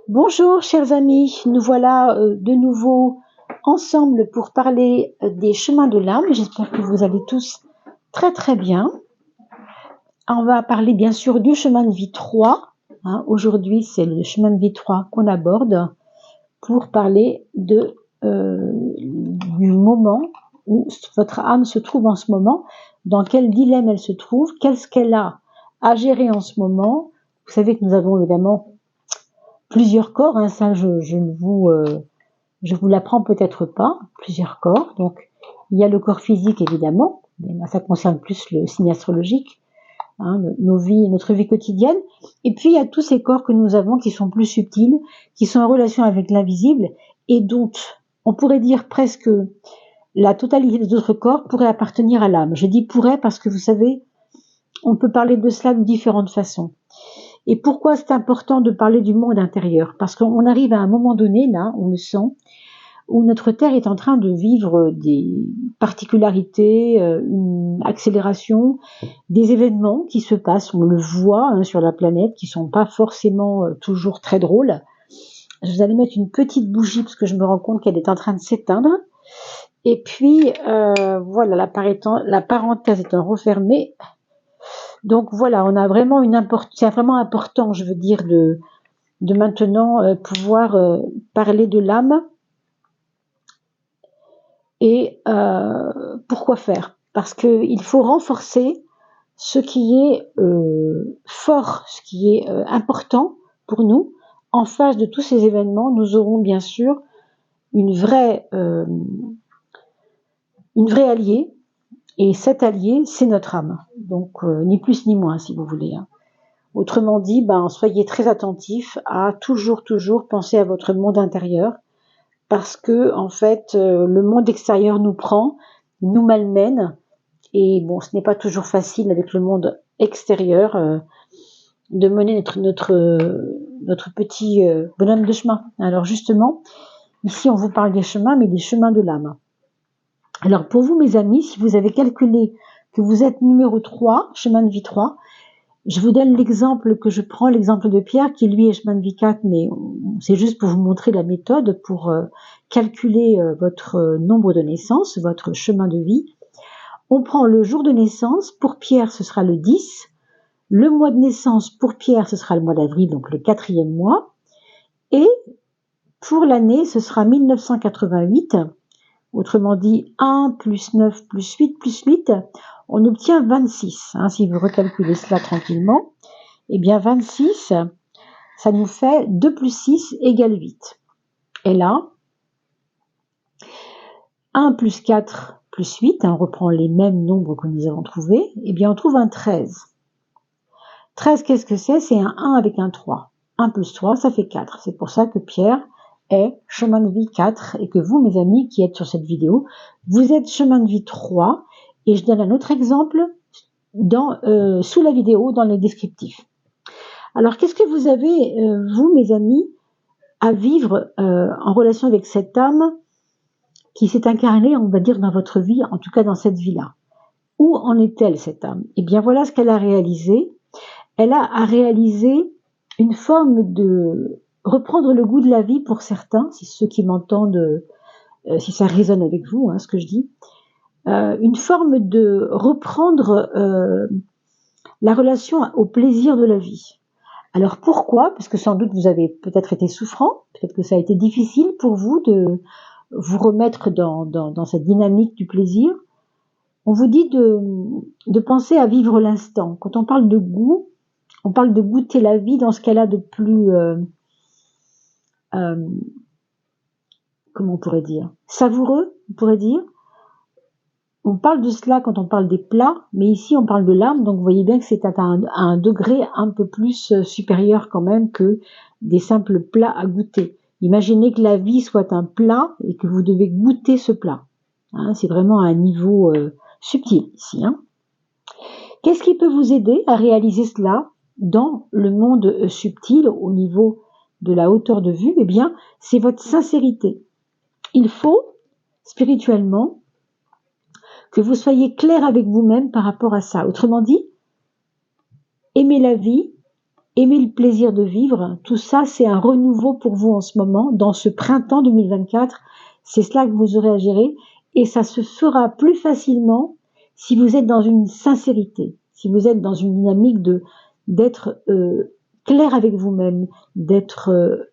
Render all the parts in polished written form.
Bonjour chers amis, nous voilà de nouveau ensemble pour parler des chemins de l'âme. J'espère que vous allez tous très très bien. On va parler bien sûr du chemin de vie 3. Aujourd'hui c'est le chemin de vie 3 qu'on aborde pour parler du moment où votre âme se trouve en ce moment, dans quel dilemme elle se trouve, qu'est-ce qu'elle a à gérer en ce moment. Vous savez que nous avons évidemment plusieurs corps, ça je vous l'apprends peut-être pas, plusieurs corps. Donc il y a le corps physique évidemment, mais là, ça concerne plus le signe astrologique, notre vie quotidienne. Et puis il y a tous ces corps que nous avons qui sont plus subtils, qui sont en relation avec l'invisible et dont on pourrait dire presque la totalité des autres corps pourrait appartenir à l'âme. Je dis pourrait parce que vous savez, on peut parler de cela de différentes façons. Et pourquoi c'est important de parler du monde intérieur? Parce qu'on arrive à un moment donné, là, on le sent, où notre Terre est en train de vivre des particularités, une accélération, des événements qui se passent, on le voit sur la planète, qui sont pas forcément toujours très drôles. Je vais aller mettre une petite bougie parce que je me rends compte qu'elle est en train de s'éteindre. Et puis, voilà, la parenthèse étant refermée. Donc voilà, on a vraiment c'est vraiment important, je veux dire, de maintenant pouvoir parler de l'âme. Et pourquoi faire? Parce qu'il faut renforcer ce qui est fort, ce qui est important pour nous. En face de tous ces événements, nous aurons bien sûr une vraie alliée. Et cet allié, c'est notre âme. Donc, ni plus ni moins, si vous voulez. Autrement dit, soyez très attentifs à toujours penser à votre monde intérieur. Parce que, en fait, le monde extérieur nous prend, nous malmène. Et bon, ce n'est pas toujours facile avec le monde extérieur de mener notre petit bonhomme de chemin. Alors justement, ici on vous parle des chemins, mais des chemins de l'âme. Alors pour vous mes amis, si vous avez calculé que vous êtes numéro 3, chemin de vie 3, je vous donne l'exemple que je prends, l'exemple de Pierre, qui lui est chemin de vie 4, mais c'est juste pour vous montrer la méthode pour calculer votre nombre de naissance, votre chemin de vie. On prend le jour de naissance, pour Pierre ce sera le 10, le mois de naissance pour Pierre ce sera le mois d'avril, donc le 4e mois, et pour l'année ce sera 1988, autrement dit 1 plus 9 plus 8 plus 8, on obtient 26. Si vous recalculez cela tranquillement, eh bien 26, ça nous fait 2 plus 6 égale 8. Et là, 1 plus 4 plus 8, on reprend les mêmes nombres que nous avons trouvés, eh bien on trouve un 13. 13, qu'est-ce que c'est? C'est un 1 avec un 3. 1 plus 3, ça fait 4. C'est pour ça que Pierre est chemin de vie 4 et que vous, mes amis qui êtes sur cette vidéo, vous êtes chemin de vie 3. Et je donne un autre exemple sous la vidéo, dans le descriptif. Alors, qu'est-ce que vous avez, vous, mes amis, à vivre en relation avec cette âme qui s'est incarnée, on va dire, dans votre vie, en tout cas dans cette vie-là? Où en est-elle, cette âme? Eh bien, voilà ce qu'elle a réalisé. Elle a à réaliser une forme de reprendre le goût de la vie pour certains, si ceux qui m'entendent, si ça résonne avec vous, ce que je dis, une forme de reprendre la relation au plaisir de la vie. Alors pourquoi? Parce que sans doute vous avez peut-être été souffrant, peut-être que ça a été difficile pour vous de vous remettre dans cette dynamique du plaisir. On vous dit de penser à vivre l'instant. Quand on parle de goût, on parle de goûter la vie dans ce qu'elle a de plus, comment on pourrait dire, savoureux, on pourrait dire. On parle de cela quand on parle des plats, mais ici on parle de l'âme, donc vous voyez bien que c'est à un degré un peu plus supérieur quand même que des simples plats à goûter. Imaginez que la vie soit un plat et que vous devez goûter ce plat. C'est vraiment à un niveau subtil ici. Qu'est-ce qui peut vous aider à réaliser cela dans le monde subtil au niveau de la hauteur de vue? Eh bien, c'est votre sincérité. Il faut, spirituellement, que vous soyez clair avec vous-même par rapport à ça. Autrement dit, aimer la vie aimer le plaisir de vivre, tout ça c'est un renouveau pour vous en ce moment, dans ce printemps 2024, c'est cela que vous aurez à gérer, et ça se fera plus facilement si vous êtes dans une sincérité, si vous êtes dans une dynamique d'être clair avec vous-même, de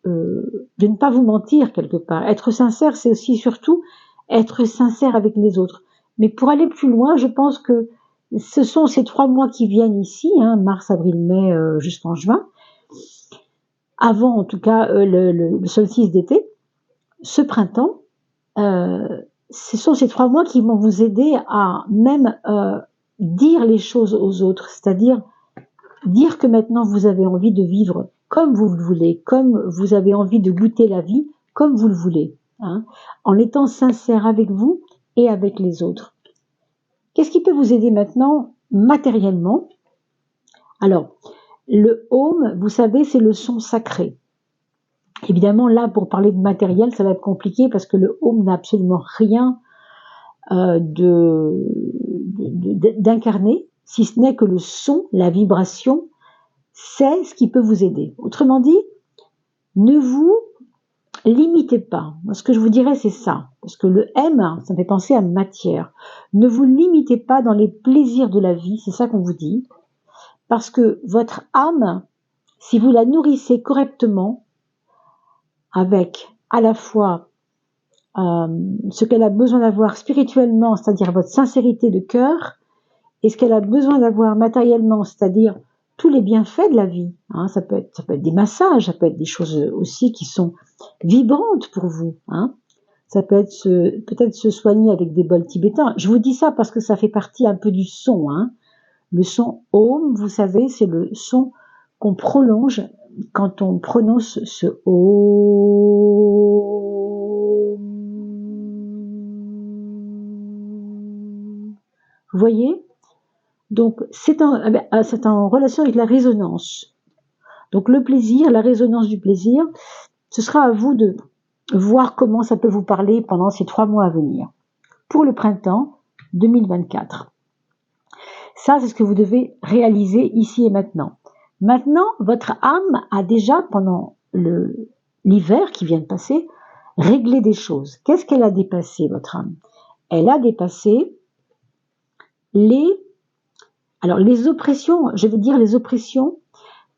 ne pas vous mentir quelque part. Être sincère, c'est aussi surtout être sincère avec les autres. Mais pour aller plus loin, je pense que ce sont ces 3 mois qui viennent ici, hein, mars, avril, mai, jusqu'en juin, avant en tout cas le solstice d'été, ce printemps, ce sont ces 3 mois qui vont vous aider à même dire les choses aux autres, c'est-à-dire dire que maintenant vous avez envie de vivre comme vous le voulez, comme vous avez envie de goûter la vie comme vous le voulez, hein, en étant sincère avec vous et avec les autres. Qu'est-ce qui peut vous aider maintenant matériellement? Alors, le home, vous savez, c'est le son sacré. Évidemment, là, pour parler de matériel, ça va être compliqué parce que le home n'a absolument rien d'incarné, si ce n'est que le son, la vibration, c'est ce qui peut vous aider. Autrement dit, ne vous limitez pas. Ce que je vous dirais, c'est ça. Parce que le M, ça me fait penser à matière. Ne vous limitez pas dans les plaisirs de la vie, c'est ça qu'on vous dit. Parce que votre âme, si vous la nourrissez correctement, avec à la fois ce qu'elle a besoin d'avoir spirituellement, c'est-à-dire votre sincérité de cœur, et ce qu'elle a besoin d'avoir matériellement, c'est-à-dire tous les bienfaits de la vie. Hein, ça peut être des massages, ça peut être des choses aussi qui sont vibrantes pour vous. Hein. Ça peut être peut-être se soigner avec des bols tibétains. Je vous dis ça parce que ça fait partie un peu du son. Hein. Le son Om, vous savez, c'est le son qu'on prolonge quand on prononce ce Om. Vous voyez? Donc, c'est en relation avec la résonance. Donc, le plaisir, la résonance du plaisir, ce sera à vous de voir comment ça peut vous parler pendant ces 3 mois à venir. Pour le printemps 2024. Ça, c'est ce que vous devez réaliser ici et maintenant. Maintenant, votre âme a déjà, pendant l'hiver qui vient de passer, réglé des choses. Qu'est-ce qu'elle a dépassé, votre âme? Elle a dépassé les oppressions, je vais dire les oppressions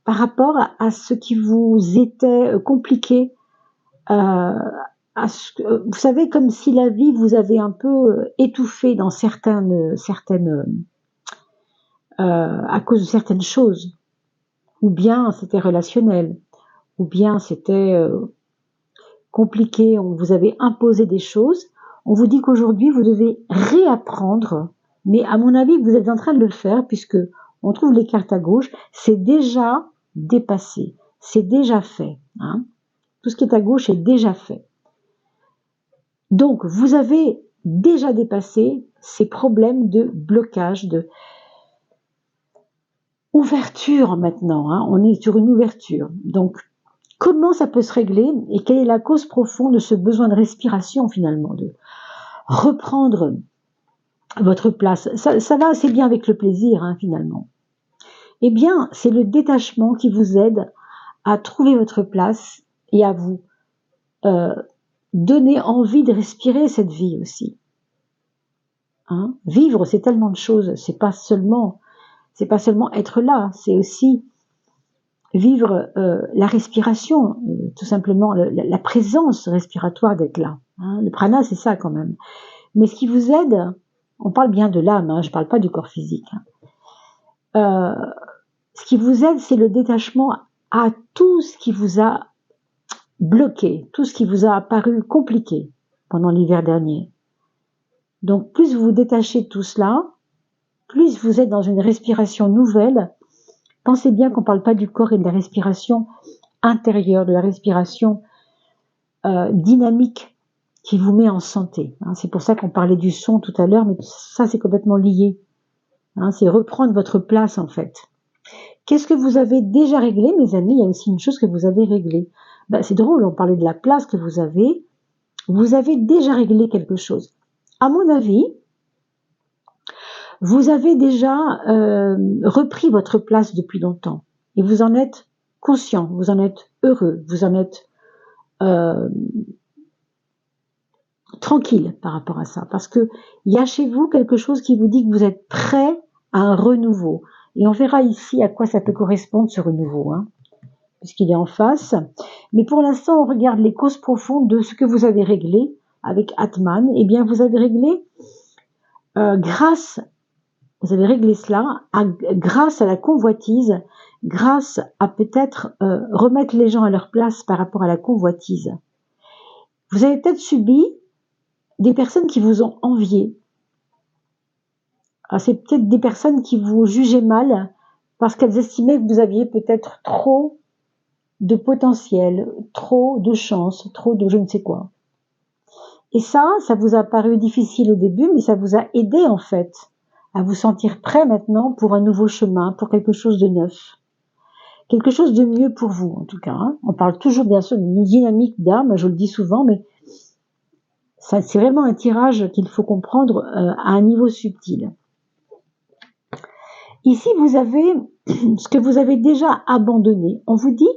par rapport à ce qui vous était compliqué, vous savez, comme si la vie vous avait un peu étouffé dans à cause de certaines choses, ou bien c'était relationnel, ou bien c'était compliqué, on vous avait imposé des choses. On vous dit qu'aujourd'hui vous devez réapprendre. Mais à mon avis, vous êtes en train de le faire puisque on trouve les cartes à gauche. C'est déjà dépassé, c'est déjà fait. Hein. Tout ce qui est à gauche est déjà fait. Donc, vous avez déjà dépassé ces problèmes de blocage, de ouverture maintenant. Hein. On est sur une ouverture. Donc, comment ça peut se régler et quelle est la cause profonde de ce besoin de respiration finalement, de reprendre votre place. Ça va assez bien avec le plaisir, hein, finalement. Eh bien, c'est le détachement qui vous aide à trouver votre place et à vous donner envie de respirer cette vie aussi. Hein. Vivre, c'est tellement de choses. C'est pas seulement être là, c'est aussi vivre la respiration, tout simplement la présence respiratoire d'être là. Hein. Le prana, c'est ça quand même. Mais ce qui vous aide, on parle bien de l'âme, hein, je ne parle pas du corps physique. Hein. Ce qui vous aide, c'est le détachement à tout ce qui vous a bloqué, tout ce qui vous a apparu compliqué pendant l'hiver dernier. Donc, plus vous vous détachez de tout cela, plus vous êtes dans une respiration nouvelle. Pensez bien qu'on ne parle pas du corps et de la respiration intérieure, de la respiration dynamique qui vous met en santé. Hein. C'est pour ça qu'on parlait du son tout à l'heure, mais ça c'est complètement lié. Hein, c'est reprendre votre place en fait. Qu'est-ce que vous avez déjà réglé, mes amis? Il y a aussi une chose que vous avez réglée. Ben, c'est drôle, on parlait de la place que vous avez. Vous avez déjà réglé quelque chose. À mon avis, vous avez déjà repris votre place depuis longtemps. Et vous en êtes conscient, vous en êtes heureux, vous en êtes tranquille par rapport à ça, parce que il y a chez vous quelque chose qui vous dit que vous êtes prêt à un renouveau. Et on verra ici à quoi ça peut correspondre ce renouveau, hein, puisqu'il est en face. Mais pour l'instant, on regarde les causes profondes de ce que vous avez réglé avec Atman. Eh bien, vous avez réglé vous avez réglé cela grâce à la convoitise, grâce à peut-être remettre les gens à leur place par rapport à la convoitise. Vous avez peut-être subi des personnes qui vous ont envié. C'est peut-être des personnes qui vous jugeaient mal parce qu'elles estimaient que vous aviez peut-être trop de potentiel, trop de chance, trop de je ne sais quoi. Et ça vous a paru difficile au début, mais ça vous a aidé en fait à vous sentir prêt maintenant pour un nouveau chemin, pour quelque chose de neuf. Quelque chose de mieux pour vous en tout cas. Hein. On parle toujours bien sûr d'une dynamique d'âme, je le dis souvent, mais ça, c'est vraiment un tirage qu'il faut comprendre à un niveau subtil. Ici, vous avez ce que vous avez déjà abandonné. On vous dit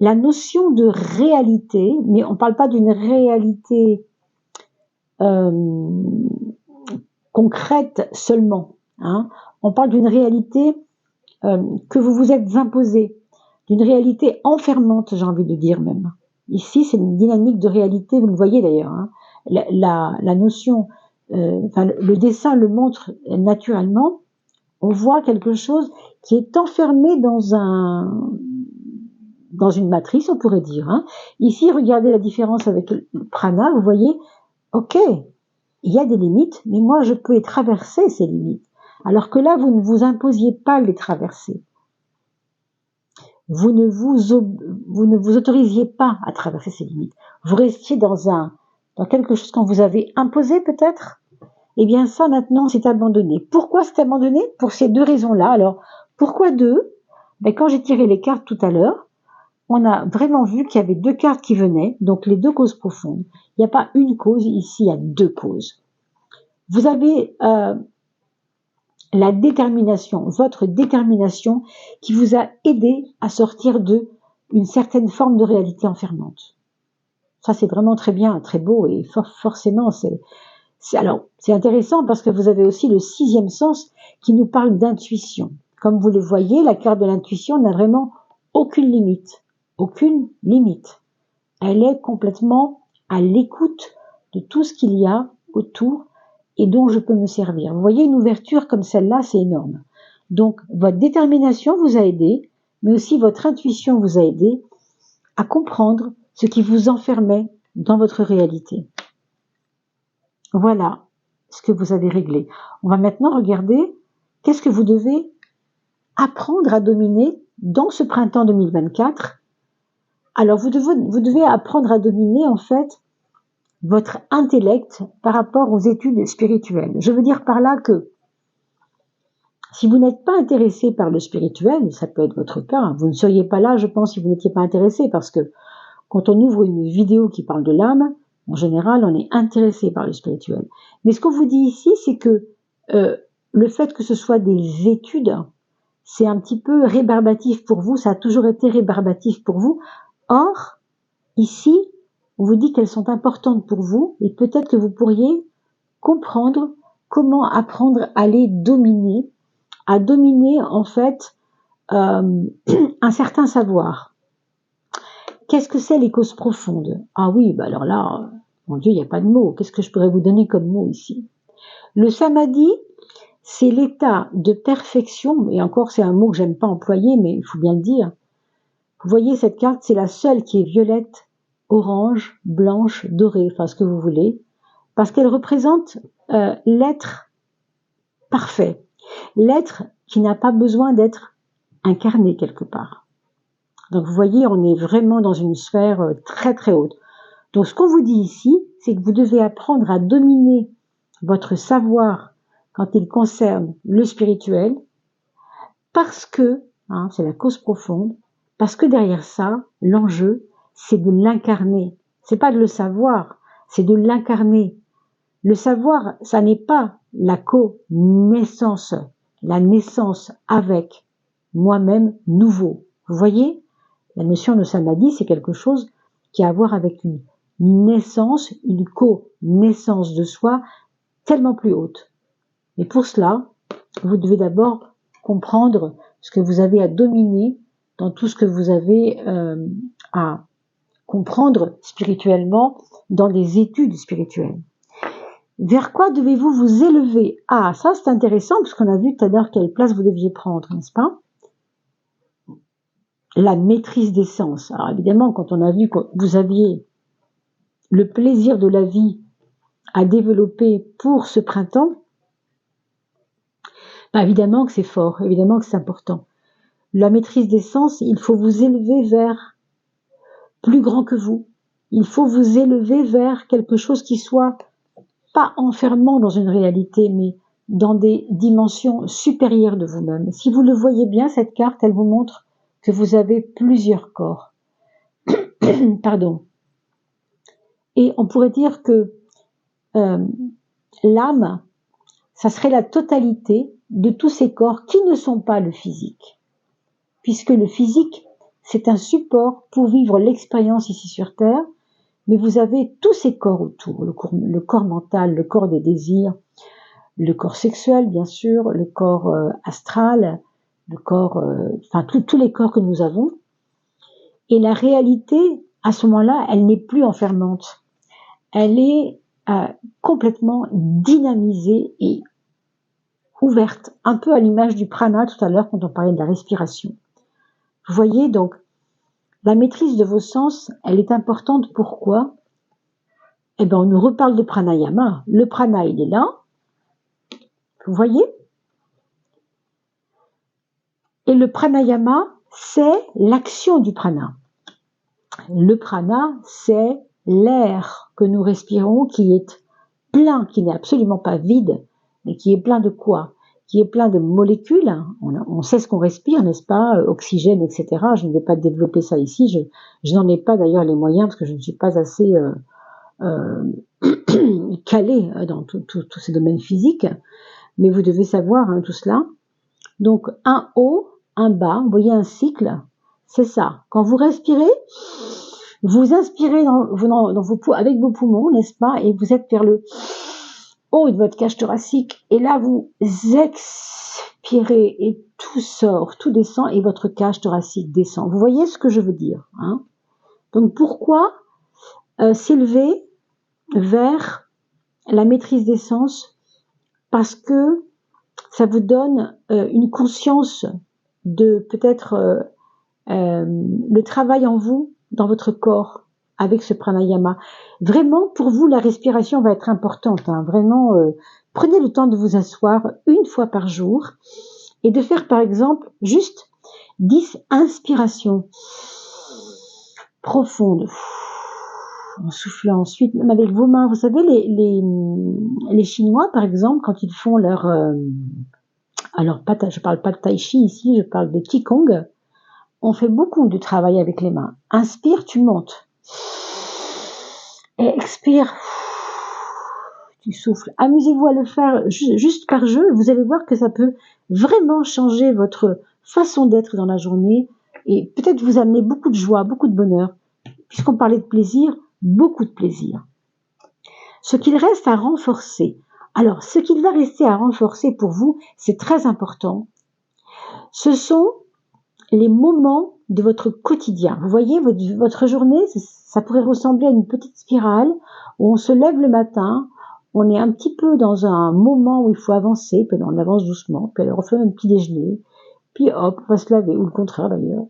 la notion de réalité, mais on ne parle pas d'une réalité concrète seulement. Hein. On parle d'une réalité que vous vous êtes imposée, d'une réalité enfermante, j'ai envie de dire même. Ici, c'est une dynamique de réalité, vous le voyez d'ailleurs. Hein. La notion, le dessin le montre naturellement. On voit quelque chose qui est enfermé dans une matrice, on pourrait dire. Hein. Ici, regardez la différence avec le prana, vous voyez, ok, il y a des limites, mais moi je peux traverser ces limites. Alors que là, vous ne vous imposiez pas les traverser. Vous ne vous autorisiez pas à traverser ces limites. Vous restiez dans quelque chose qu'on vous avait imposé peut-être. Eh bien ça maintenant c'est abandonné. Pourquoi c'est abandonné? Pour ces deux raisons-là. Alors pourquoi deux? Quand j'ai tiré les cartes tout à l'heure, on a vraiment vu qu'il y avait deux cartes qui venaient, donc les deux causes profondes. Il n'y a pas une cause, ici il y a deux causes. Vous avez la détermination, votre détermination qui vous a aidé à sortir d'une certaine forme de réalité enfermante. Ça c'est vraiment très bien, très beau et forcément c'est intéressant parce que vous avez aussi le sixième sens qui nous parle d'intuition. Comme vous le voyez, la carte de l'intuition n'a vraiment aucune limite. Aucune limite. Elle est complètement à l'écoute de tout ce qu'il y a autour et dont je peux me servir. Vous voyez, une ouverture comme celle-là, c'est énorme. Donc, votre détermination vous a aidé, mais aussi votre intuition vous a aidé à comprendre ce qui vous enfermait dans votre réalité. Voilà ce que vous avez réglé. On va maintenant regarder qu'est-ce que vous devez apprendre à dominer dans ce printemps 2024. Alors, vous devez apprendre à dominer, en fait, votre intellect par rapport aux études spirituelles. Je veux dire par là que si vous n'êtes pas intéressé par le spirituel, ça peut être votre cas, hein, vous ne seriez pas là, je pense, si vous n'étiez pas intéressé, parce que quand on ouvre une vidéo qui parle de l'âme, en général, on est intéressé par le spirituel. Mais ce qu'on vous dit ici, c'est que le fait que ce soit des études, c'est un petit peu rébarbatif pour vous, ça a toujours été rébarbatif pour vous. Or, ici, on vous dit qu'elles sont importantes pour vous et peut-être que vous pourriez comprendre comment apprendre à les dominer, à dominer en fait un certain savoir. Qu'est-ce que c'est les causes profondes? Ah oui, alors là, mon Dieu, il n'y a pas de mots. Qu'est-ce que je pourrais vous donner comme mot ici? Le samadhi, c'est l'état de perfection, et encore c'est un mot que j'aime pas employer, mais il faut bien le dire. Vous voyez, cette carte, c'est la seule qui est violette, orange, blanche, dorée, enfin ce que vous voulez, parce qu'elle représente l'être parfait, l'être qui n'a pas besoin d'être incarné quelque part. Donc vous voyez, on est vraiment dans une sphère très très haute. Donc ce qu'on vous dit ici, c'est que vous devez apprendre à dominer votre savoir quand il concerne le spirituel, parce que, c'est la cause profonde, parce que derrière ça, l'enjeu, c'est de l'incarner. C'est pas de le savoir, c'est de l'incarner. Le savoir, ça n'est pas la co-naissance, la naissance avec moi-même nouveau. Vous voyez? La notion de samadhi, c'est quelque chose qui a à voir avec une naissance, une co-naissance de soi tellement plus haute. Et pour cela, vous devez d'abord comprendre ce que vous avez à dominer dans tout ce que vous avez à comprendre spirituellement dans des études spirituelles. Vers quoi devez-vous vous élever? Ah, ça c'est intéressant parce qu'on a vu tout à l'heure quelle place vous deviez prendre, n'est-ce pas? La maîtrise des sens. Alors évidemment, quand on a vu que vous aviez le plaisir de la vie à développer pour ce printemps, bah évidemment que c'est fort, évidemment que c'est important. La maîtrise des sens, il faut vous élever vers plus grand que vous. Il faut vous élever vers quelque chose qui soit pas enfermant dans une réalité, mais dans des dimensions supérieures de vous-même. Si vous le voyez bien, cette carte, elle vous montre que vous avez plusieurs corps. Pardon. Et on pourrait dire que l'âme, ça serait la totalité de tous ces corps qui ne sont pas le physique. Puisque le physique, c'est un support pour vivre l'expérience ici sur Terre, mais vous avez tous ces corps autour, le corps mental, le corps des désirs, le corps sexuel, bien sûr, le corps astral, le corps, enfin tous les corps que nous avons. Et la réalité, à ce moment-là, elle n'est plus enfermante. Elle est complètement dynamisée et ouverte, un peu à l'image du prana tout à l'heure quand on parlait de la respiration. Vous voyez, donc, la maîtrise de vos sens, elle est importante. Pourquoi? Eh bien, on nous reparle de pranayama. Le prana, il est là. Vous voyez? Et le pranayama, c'est l'action du prana. Le prana, c'est l'air que nous respirons qui est plein, qui n'est absolument pas vide, mais qui est plein de quoi? Qui est plein de molécules. On sait ce qu'on respire, n'est-ce pas? Oxygène, etc. Je ne vais pas développer ça ici. Je n'en ai pas d'ailleurs les moyens parce que je ne suis pas assez calée dans tous ces domaines physiques. Mais vous devez savoir tout cela. Donc un haut, un bas, vous voyez un cycle, c'est ça. Quand vous respirez, vous inspirez avec vos poumons, n'est-ce pas? Et vous êtes vers le haut de votre cage thoracique. Et là, vous expirez et tout sort, tout descend et votre cage thoracique descend. Vous voyez ce que je veux dire, hein? Donc pourquoi s'élever vers la maîtrise des sens? Parce que ça vous donne une conscience de peut-être le travail en vous, dans votre corps, avec ce pranayama. Vraiment, pour vous, la respiration va être importante. Hein. Vraiment, prenez le temps de vous asseoir une fois par jour et de faire, par exemple, juste 10 inspirations profondes. En soufflant ensuite, même avec vos mains. Vous savez, les Chinois, par exemple, quand ils font leur... alors, je parle pas de tai chi ici, je parle de qigong. On fait beaucoup de travail avec les mains. Inspire, tu montes. Et expire, tu souffles. Amusez-vous à le faire juste par jeu. Vous allez voir que ça peut vraiment changer votre façon d'être dans la journée et peut-être vous amener beaucoup de joie, beaucoup de bonheur. Puisqu'on parlait de plaisir, beaucoup de plaisir. Ce qu'il reste à renforcer. Alors, ce qu'il va rester à renforcer pour vous, c'est très important. Ce sont les moments de votre quotidien. Vous voyez, votre journée, ça pourrait ressembler à une petite spirale où on se lève le matin, on est un petit peu dans un moment où il faut avancer, puis on avance doucement, puis on refait un petit déjeuner, puis hop, on va se laver, ou le contraire d'ailleurs.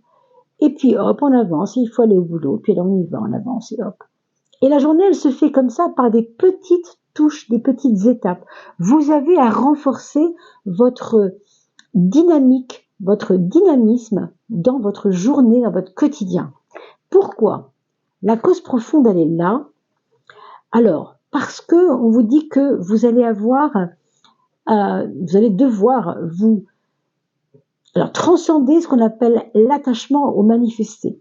Et puis hop, on avance, il faut aller au boulot, puis là on y va, on avance et hop. Et la journée, elle se fait comme ça par des petites touches, des petites étapes. Vous avez à renforcer votre dynamique, votre dynamisme dans votre journée, dans votre quotidien. Pourquoi? La cause profonde, elle est là. Alors, parce que on vous dit que vous allez devoir vous transcender ce qu'on appelle l'attachement au manifesté.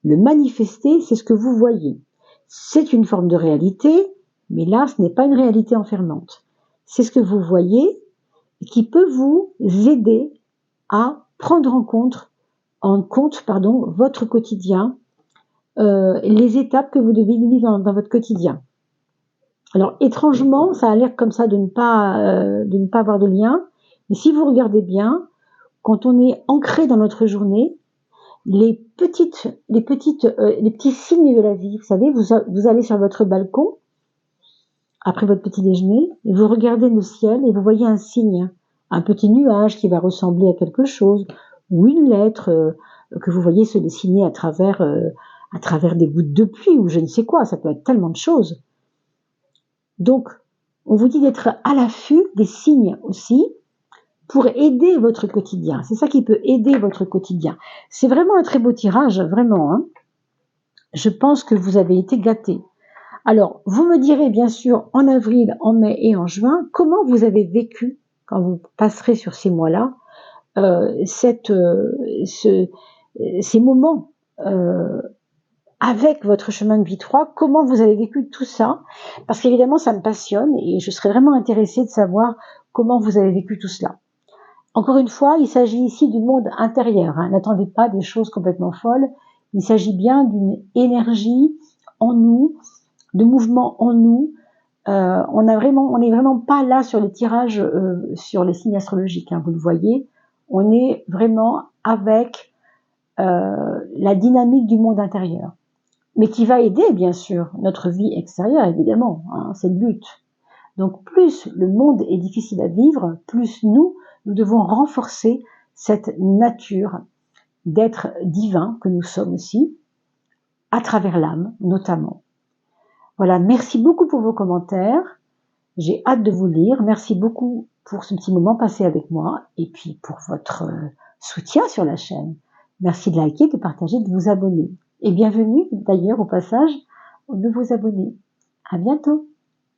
Le manifesté, c'est ce que vous voyez. C'est une forme de réalité, mais là, ce n'est pas une réalité enfermante. C'est ce que vous voyez qui peut vous aider à prendre en compte en compte, votre quotidien, les étapes que vous devez vivre dans votre quotidien. Alors étrangement, ça a l'air comme ça de ne pas avoir de lien, mais si vous regardez bien, quand on est ancré dans notre journée, les petits signes de la vie, vous savez, vous allez sur votre balcon après votre petit déjeuner et vous regardez le ciel et vous voyez un signe, un petit nuage qui va ressembler à quelque chose ou une lettre que vous voyez se dessiner à travers des gouttes de pluie ou je ne sais quoi, ça peut être tellement de choses. Donc, on vous dit d'être à l'affût des signes aussi pour aider votre quotidien. C'est ça qui peut aider votre quotidien. C'est vraiment un très beau tirage, vraiment. Hein. Je pense que vous avez été gâtés. Alors, vous me direz bien sûr en avril, en mai et en juin, comment vous avez vécu, quand vous passerez sur ces mois-là, ces moments avec votre chemin de vie 3, comment vous avez vécu tout ça, parce qu'évidemment ça me passionne et je serais vraiment intéressée de savoir comment vous avez vécu tout cela. Encore une fois, il s'agit ici du monde intérieur, hein. N'attendez pas des choses complètement folles, il s'agit bien d'une énergie en nous, de mouvement en nous. On n'est vraiment pas là sur les tirages sur les signes astrologiques, hein, vous le voyez, on est vraiment avec la dynamique du monde intérieur. Mais qui va aider, bien sûr, notre vie extérieure, évidemment, hein, c'est le but. Donc, plus le monde est difficile à vivre, plus nous devons renforcer cette nature d'être divin que nous sommes aussi, à travers l'âme, notamment. Voilà, merci beaucoup pour vos commentaires. J'ai hâte de vous lire. Merci beaucoup pour ce petit moment passé avec moi et puis pour votre soutien sur la chaîne. Merci de liker, de partager, de vous abonner. Et bienvenue d'ailleurs au passage aux nouveaux abonnés. À bientôt.